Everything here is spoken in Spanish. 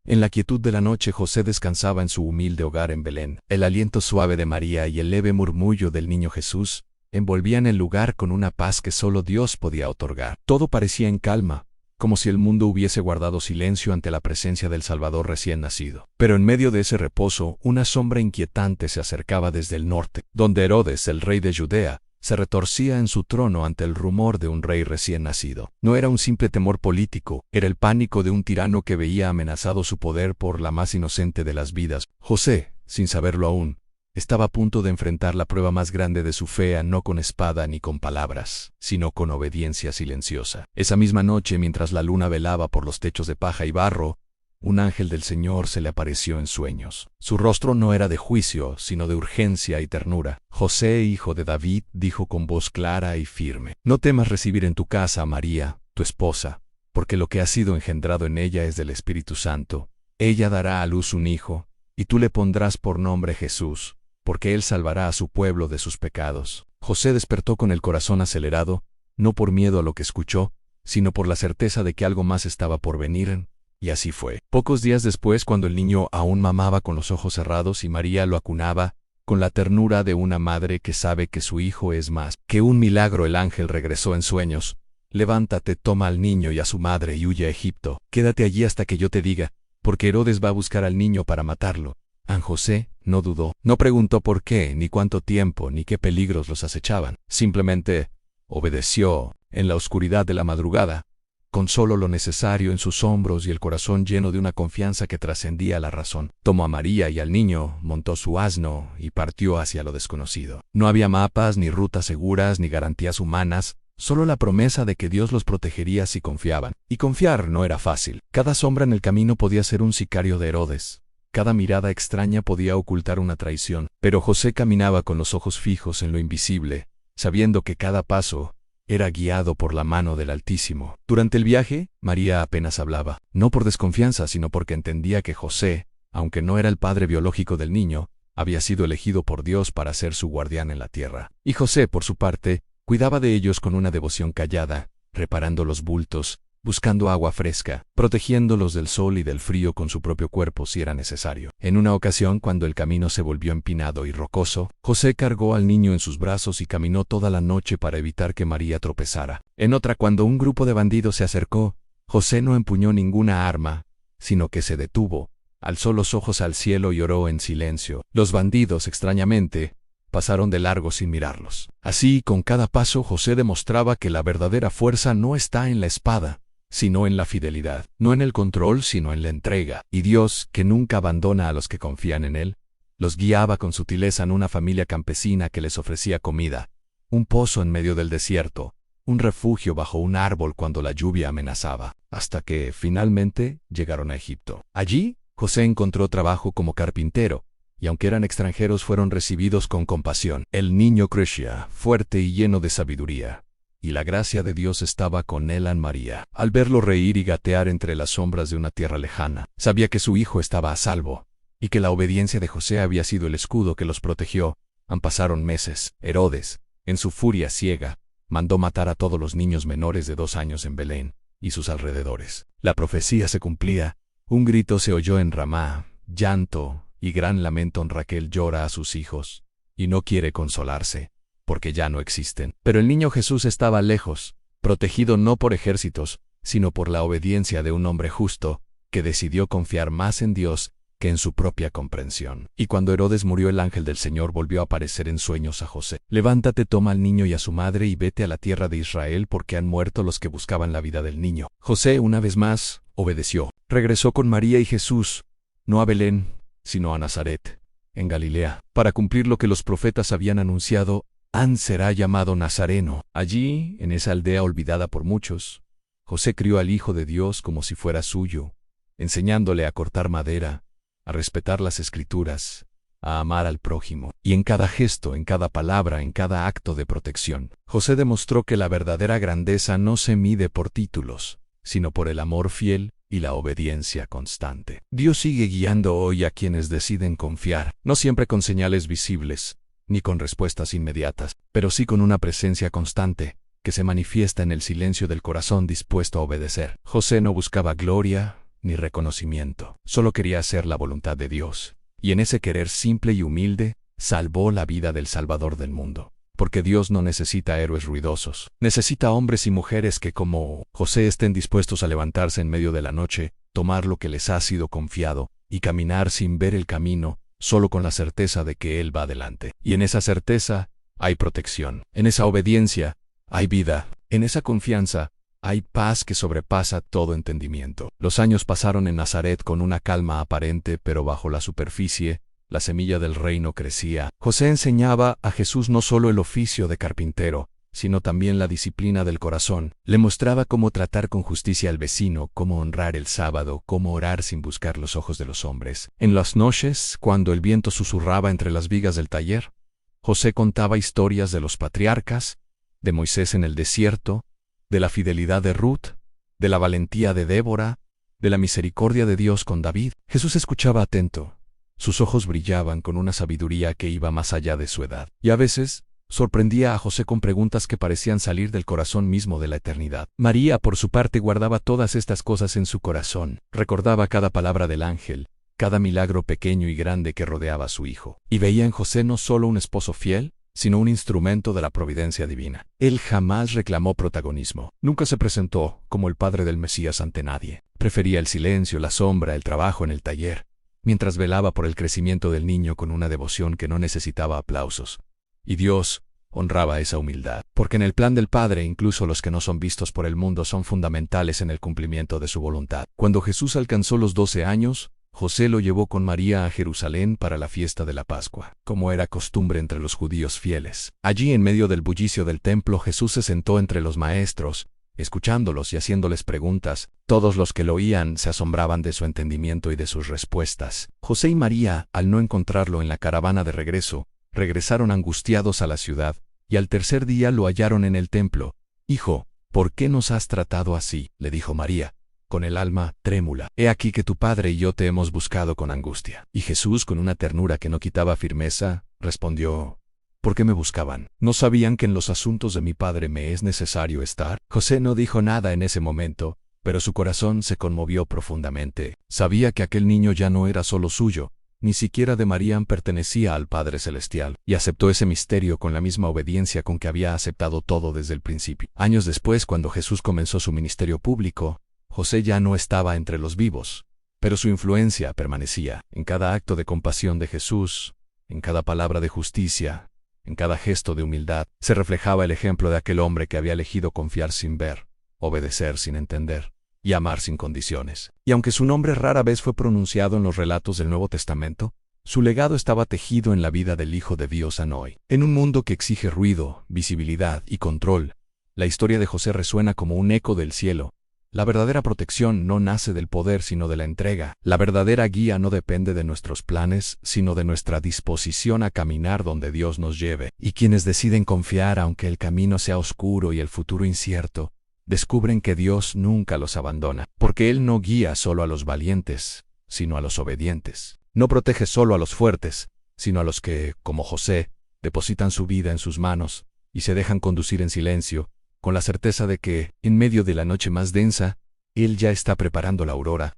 En la quietud de la noche José descansaba en su humilde hogar en Belén. El aliento suave de María y el leve murmullo del niño Jesús envolvían el lugar con una paz que solo Dios podía otorgar. Todo parecía en calma, como si el mundo hubiese guardado silencio ante la presencia del Salvador recién nacido. Pero en medio de ese reposo, una sombra inquietante se acercaba desde el norte, donde Herodes, el rey de Judea, se retorcía en su trono ante el rumor de un rey recién nacido. No era un simple temor político, era el pánico de un tirano que veía amenazado su poder por la más inocente de las vidas. José, sin saberlo aún, estaba a punto de enfrentar la prueba más grande de su fe, no con espada ni con palabras, sino con obediencia silenciosa. Esa misma noche, mientras la luna velaba por los techos de paja y barro, un ángel del Señor se le apareció en sueños. Su rostro no era de juicio, sino de urgencia y ternura. José, hijo de David, dijo con voz clara y firme: No temas recibir en tu casa a María, tu esposa, porque lo que ha sido engendrado en ella es del Espíritu Santo. Ella dará a luz un hijo, y tú le pondrás por nombre Jesús, porque él salvará a su pueblo de sus pecados. José despertó con el corazón acelerado, no por miedo a lo que escuchó, sino por la certeza de que algo más estaba por venir, y así fue. Pocos días después, cuando el niño aún mamaba con los ojos cerrados y María lo acunaba, con la ternura de una madre que sabe que su hijo es más que un milagro, el ángel regresó en sueños: Levántate, toma al niño y a su madre y huye a Egipto. Quédate allí hasta que yo te diga, porque Herodes va a buscar al niño para matarlo. José no dudó, no preguntó por qué, ni cuánto tiempo, ni qué peligros los acechaban. Simplemente obedeció. En la oscuridad de la madrugada, con solo lo necesario en sus hombros y el corazón lleno de una confianza que trascendía la razón, tomó a María y al niño, montó su asno y partió hacia lo desconocido. No había mapas, ni rutas seguras, ni garantías humanas, solo la promesa de que Dios los protegería si confiaban. Y confiar no era fácil. Cada sombra en el camino podía ser un sicario de Herodes. Cada mirada extraña podía ocultar una traición, pero José caminaba con los ojos fijos en lo invisible, sabiendo que cada paso era guiado por la mano del Altísimo. Durante el viaje, María apenas hablaba, no por desconfianza, sino porque entendía que José, aunque no era el padre biológico del niño, había sido elegido por Dios para ser su guardián en la tierra. Y José, por su parte, cuidaba de ellos con una devoción callada, reparando los bultos, buscando agua fresca, protegiéndolos del sol y del frío con su propio cuerpo si era necesario. En una ocasión, cuando el camino se volvió empinado y rocoso, José cargó al niño en sus brazos y caminó toda la noche para evitar que María tropezara. En otra, cuando un grupo de bandidos se acercó, José no empuñó ninguna arma, sino que se detuvo, alzó los ojos al cielo y oró en silencio. Los bandidos, extrañamente, pasaron de largo sin mirarlos. Así, con cada paso, José demostraba que la verdadera fuerza no está en la espada, sino en la fidelidad, no en el control, sino en la entrega. Y Dios, que nunca abandona a los que confían en Él, los guiaba con sutileza en una familia campesina que les ofrecía comida, un pozo en medio del desierto, un refugio bajo un árbol cuando la lluvia amenazaba, hasta que, finalmente, llegaron a Egipto. Allí, José encontró trabajo como carpintero, y aunque eran extranjeros fueron recibidos con compasión. El niño crecía, fuerte y lleno de sabiduría, y la gracia de Dios estaba con él en María. Al verlo reír y gatear entre las sombras de una tierra lejana, sabía que su hijo estaba a salvo, y que la obediencia de José había sido el escudo que los protegió. Pasaron meses. Herodes, en su furia ciega, mandó matar a todos los niños menores de 2 años en Belén y sus alrededores. La profecía se cumplía. Un grito se oyó en Ramá, llanto y gran lamento. Raquel llora a sus hijos, y no quiere consolarse, porque ya no existen. Pero el niño Jesús estaba lejos, protegido no por ejércitos, sino por la obediencia de un hombre justo, que decidió confiar más en Dios que en su propia comprensión. Y cuando Herodes murió, el ángel del Señor volvió a aparecer en sueños a José. Levántate, toma al niño y a su madre y vete a la tierra de Israel, porque han muerto los que buscaban la vida del niño. José, una vez más, obedeció. Regresó con María y Jesús, no a Belén, sino a Nazaret, en Galilea, para cumplir lo que los profetas habían anunciado: será llamado Nazareno. Allí, en esa aldea olvidada por muchos, José crió al Hijo de Dios como si fuera suyo, enseñándole a cortar madera, a respetar las Escrituras, a amar al prójimo. Y en cada gesto, en cada palabra, en cada acto de protección, José demostró que la verdadera grandeza no se mide por títulos, sino por el amor fiel y la obediencia constante. Dios sigue guiando hoy a quienes deciden confiar, no siempre con señales visibles, ni con respuestas inmediatas, pero sí con una presencia constante, que se manifiesta en el silencio del corazón dispuesto a obedecer. José no buscaba gloria, ni reconocimiento. Solo quería hacer la voluntad de Dios. Y en ese querer simple y humilde, salvó la vida del Salvador del mundo. Porque Dios no necesita héroes ruidosos. Necesita hombres y mujeres que, como José, estén dispuestos a levantarse en medio de la noche, tomar lo que les ha sido confiado, y caminar sin ver el camino, solo con la certeza de que Él va adelante. Y en esa certeza hay protección. En esa obediencia hay vida. En esa confianza hay paz que sobrepasa todo entendimiento. Los años pasaron en Nazaret con una calma aparente, pero bajo la superficie, la semilla del reino crecía. José enseñaba a Jesús no solo el oficio de carpintero, sino también la disciplina del corazón. Le mostraba cómo tratar con justicia al vecino, cómo honrar el sábado, cómo orar sin buscar los ojos de los hombres. En las noches, cuando el viento susurraba entre las vigas del taller, José contaba historias de los patriarcas, de Moisés en el desierto, de la fidelidad de Ruth, de la valentía de Débora, de la misericordia de Dios con David. Jesús escuchaba atento. Sus ojos brillaban con una sabiduría que iba más allá de su edad. Y a veces, sorprendía a José con preguntas que parecían salir del corazón mismo de la eternidad. María, por su parte, guardaba todas estas cosas en su corazón. Recordaba cada palabra del ángel, cada milagro pequeño y grande que rodeaba a su hijo. Y veía en José no solo un esposo fiel, sino un instrumento de la providencia divina. Él jamás reclamó protagonismo. Nunca se presentó como el padre del Mesías ante nadie. Prefería el silencio, la sombra, el trabajo en el taller, mientras velaba por el crecimiento del niño con una devoción que no necesitaba aplausos. Y Dios honraba esa humildad, porque en el plan del Padre incluso los que no son vistos por el mundo son fundamentales en el cumplimiento de su voluntad. Cuando Jesús alcanzó los 12 años, José lo llevó con María a Jerusalén para la fiesta de la Pascua, como era costumbre entre los judíos fieles. Allí, en medio del bullicio del templo, Jesús se sentó entre los maestros, escuchándolos y haciéndoles preguntas. Todos los que lo oían se asombraban de su entendimiento y de sus respuestas. José y María, al no encontrarlo en la caravana de regreso, regresaron angustiados a la ciudad, y al tercer día lo hallaron en el templo. «Hijo, ¿por qué nos has tratado así?», le dijo María, con el alma trémula. «He aquí que tu padre y yo te hemos buscado con angustia». Y Jesús, con una ternura que no quitaba firmeza, respondió: «¿Por qué me buscaban? ¿No sabían que en los asuntos de mi padre me es necesario estar?». José no dijo nada en ese momento, pero su corazón se conmovió profundamente. Sabía que aquel niño ya no era solo suyo, ni siquiera de María, pertenecía al Padre Celestial, y aceptó ese misterio con la misma obediencia con que había aceptado todo desde el principio. Años después, cuando Jesús comenzó su ministerio público, José ya no estaba entre los vivos, pero su influencia permanecía. En cada acto de compasión de Jesús, en cada palabra de justicia, en cada gesto de humildad, se reflejaba el ejemplo de aquel hombre que había elegido confiar sin ver, obedecer sin entender, y amar sin condiciones. Y aunque su nombre rara vez fue pronunciado en los relatos del Nuevo Testamento, su legado estaba tejido en la vida del Hijo de Dios hoy. En un mundo que exige ruido, visibilidad y control, la historia de José resuena como un eco del cielo. La verdadera protección no nace del poder sino de la entrega. La verdadera guía no depende de nuestros planes, sino de nuestra disposición a caminar donde Dios nos lleve. Y quienes deciden confiar aunque el camino sea oscuro y el futuro incierto, descubren que Dios nunca los abandona, porque Él no guía solo a los valientes, sino a los obedientes. No protege solo a los fuertes, sino a los que, como José, depositan su vida en sus manos y se dejan conducir en silencio, con la certeza de que, en medio de la noche más densa, Él ya está preparando la aurora.